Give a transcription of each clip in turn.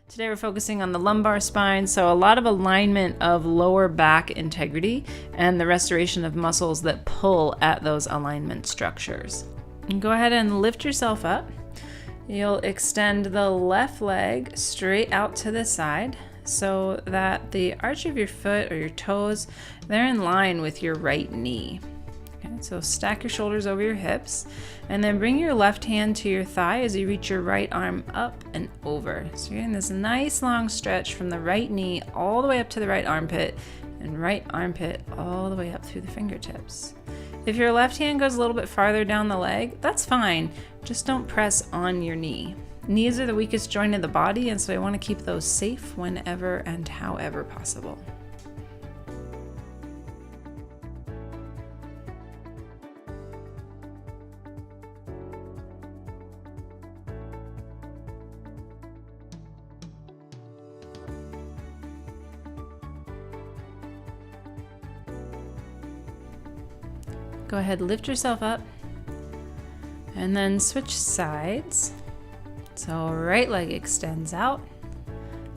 Today we're focusing on the lumbar spine, so a lot of alignment of lower back integrity and the restoration of muscles that pull at those alignment structures. And go ahead and lift yourself up. You'll extend the left leg straight out to the side so that the arch of your foot or your toes, they're in line with your right knee. Okay, so stack your shoulders over your hips and then bring your left hand to your thigh as you reach your right arm up and over. So you're getting this nice long stretch from the right knee all the way up to the right armpit and right armpit all the way up through the fingertips. If your left hand goes a little bit farther down the leg, that's fine. Just don't press on your knee. Knees are the weakest joint of the body, and so I want to keep those safe whenever and however possible. Go ahead, lift yourself up, and then switch sides. So right leg extends out.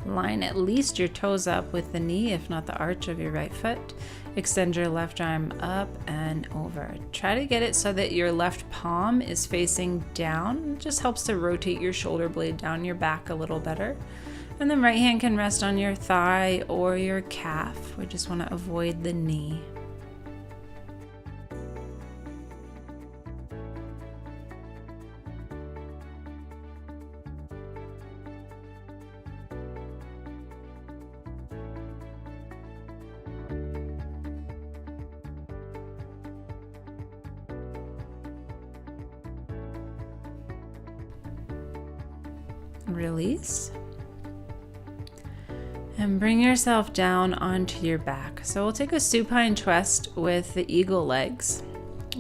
Line at least your toes up with the knee, if not the arch of your right foot. Extend your left arm up and over. Try to get it so that your left palm is facing down. It just helps to rotate your shoulder blade down your back a little better. And then right hand can rest on your thigh or your calf. We just want to avoid the knee. Release and bring yourself down onto your back. So we'll take a supine twist with the eagle legs.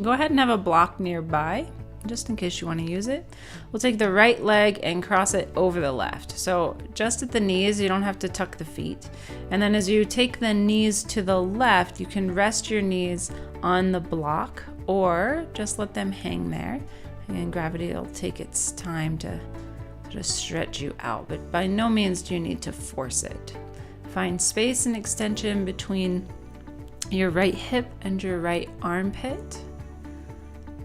Go ahead and have a block nearby just in case you want to use it. We'll take the right leg and cross it over the left. So just at the knees, you don't have to tuck the feet. And then as you take the knees to the left, you can rest your knees on the block or just let them hang there, and gravity will take its time to just stretch you out, but by no means do you need to force it. Find space and extension between your right hip and your right armpit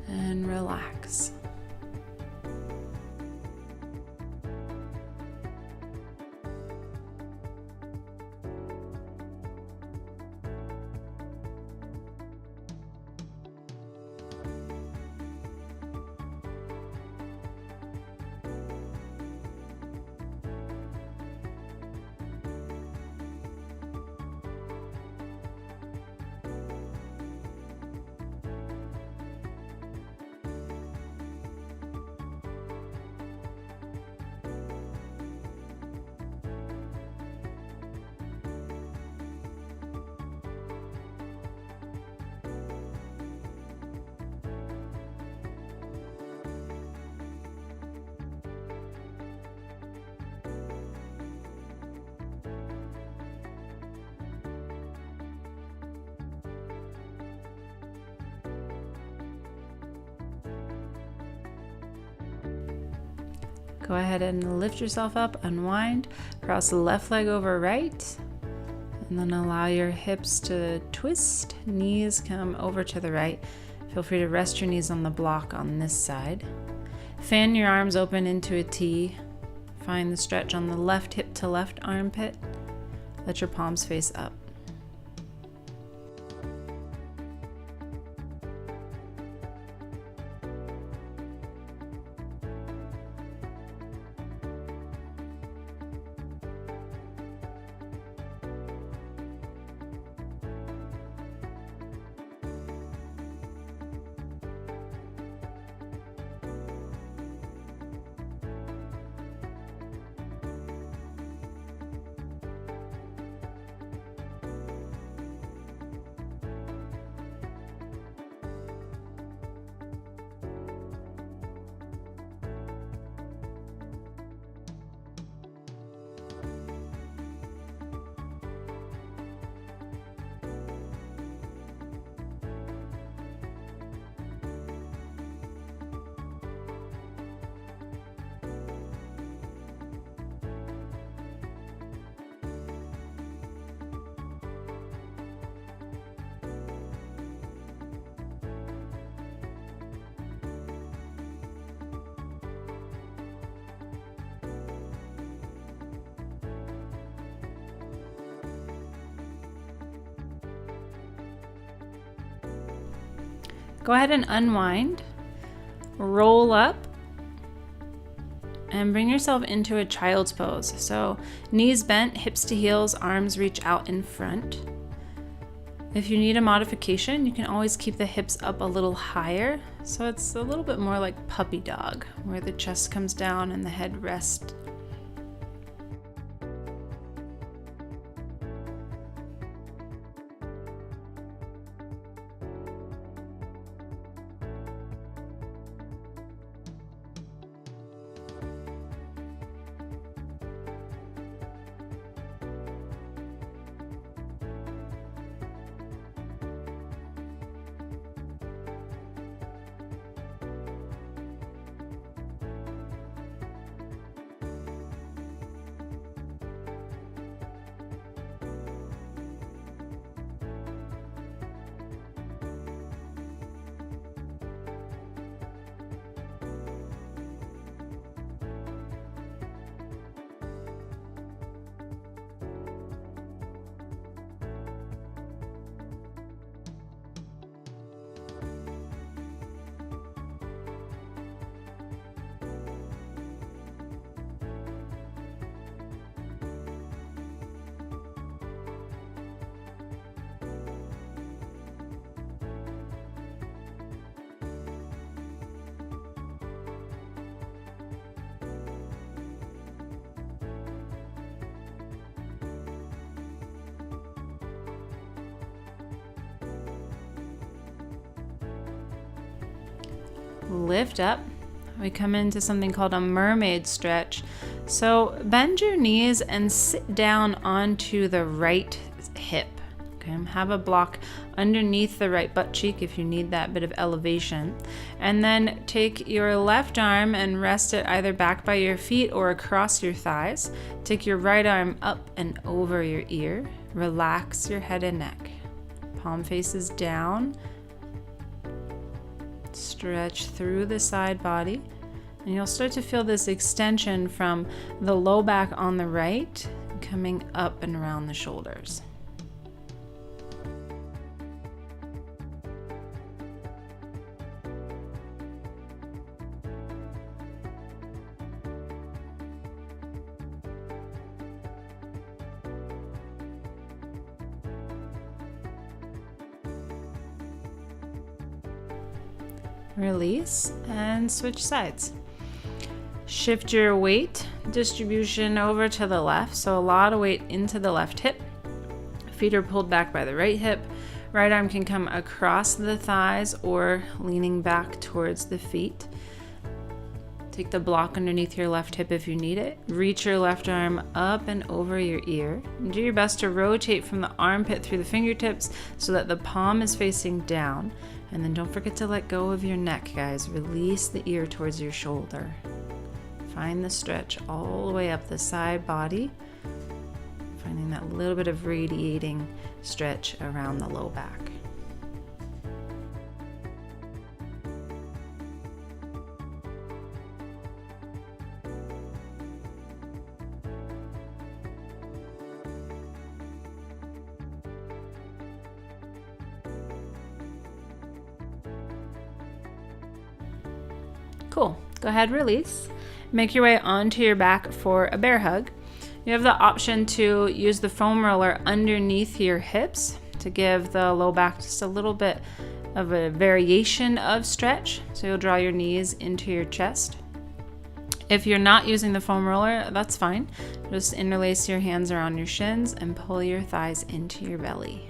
and relax. Go ahead and lift yourself up, unwind, cross the left leg over right, and then allow your hips to twist, knees come over to the right. Feel free to rest your knees on the block on this side. Fan your arms open into a T. Find the stretch on the left hip to left armpit. Let your palms face up. Go ahead and unwind, roll up, and bring yourself into a child's pose. So knees bent, hips to heels, arms reach out in front. If you need a modification, you can always keep the hips up a little higher, so it's a little bit more like puppy dog, where the chest comes down and the head rests. Lift up. We come into something called a mermaid stretch. So bend your knees and sit down onto the right hip. Okay, have a block underneath the right butt cheek if you need that bit of elevation. And then take your left arm and rest it either back by your feet or across your thighs. Take your right arm up and over your ear. Relax your head and neck. Palm faces down. Stretch through the side body, and you'll start to feel this extension from the low back on the right coming up and around the shoulders. Release and switch sides. Shift your weight distribution over to the left, so a lot of weight into the left hip. Feet are pulled back by the right hip. Right arm can come across the thighs or leaning back towards the feet. Take the block underneath your left hip if you need it. Reach your left arm up and over your ear. And do your best to rotate from the armpit through the fingertips so that the palm is facing down. And then don't forget to let go of your neck, guys. Release the ear towards your shoulder. Find the stretch all the way up the side body. Finding that little bit of radiating stretch around the low back. Cool. Go ahead, release. Make your way onto your back for a bear hug. You have the option to use the foam roller underneath your hips to give the low back just a little bit of a variation of stretch. So you'll draw your knees into your chest. If you're not using the foam roller, that's fine. Just interlace your hands around your shins and pull your thighs into your belly.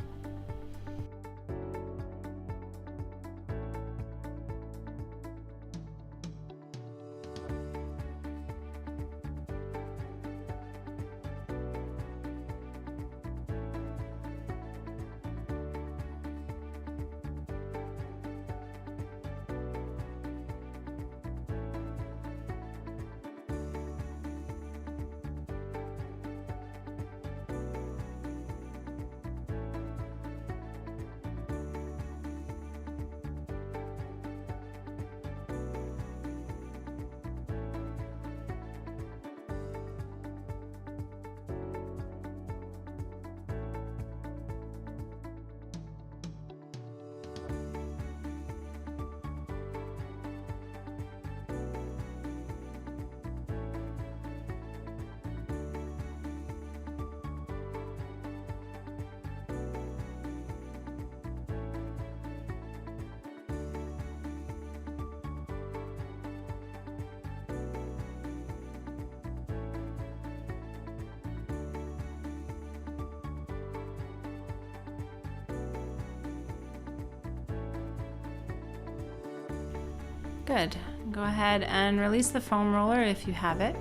Good. Go ahead and release the foam roller if you have it.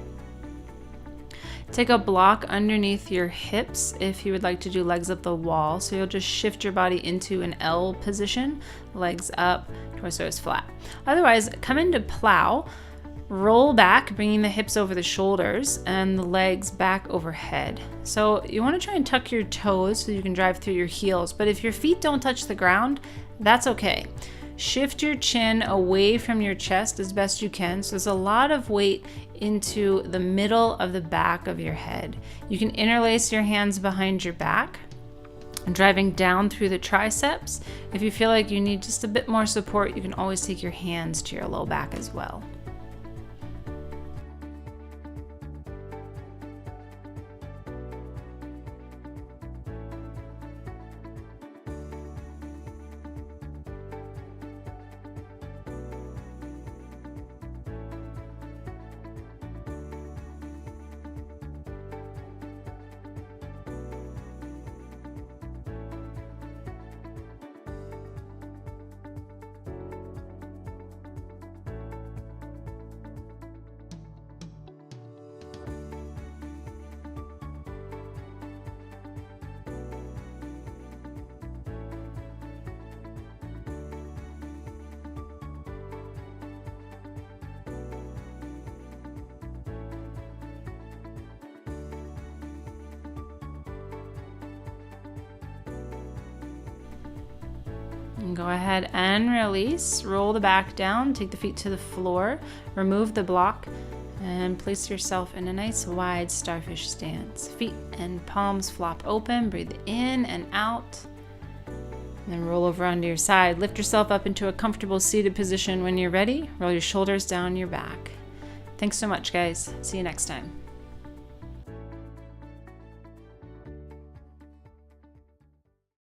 Take a block underneath your hips if you would like to do legs up the wall. So you'll just shift your body into an L position, legs up, torso is flat. Otherwise, come into plow, roll back, bringing the hips over the shoulders and the legs back overhead. So you want to try and tuck your toes so you can drive through your heels. But if your feet don't touch the ground, that's okay. Shift your chin away from your chest as best you can. So there's a lot of weight into the middle of the back of your head. You can interlace your hands behind your back and driving down through the triceps. If you feel like you need just a bit more support, you can always take your hands to your low back as well. And go ahead and release. Roll the back down, take the feet to the floor, remove the block, and place yourself in a nice wide starfish stance. Feet and palms flop open, breathe in and out. And then roll over onto your side. Lift yourself up into a comfortable seated position when you're ready. Roll your shoulders down your back. Thanks so much, guys. See you next time.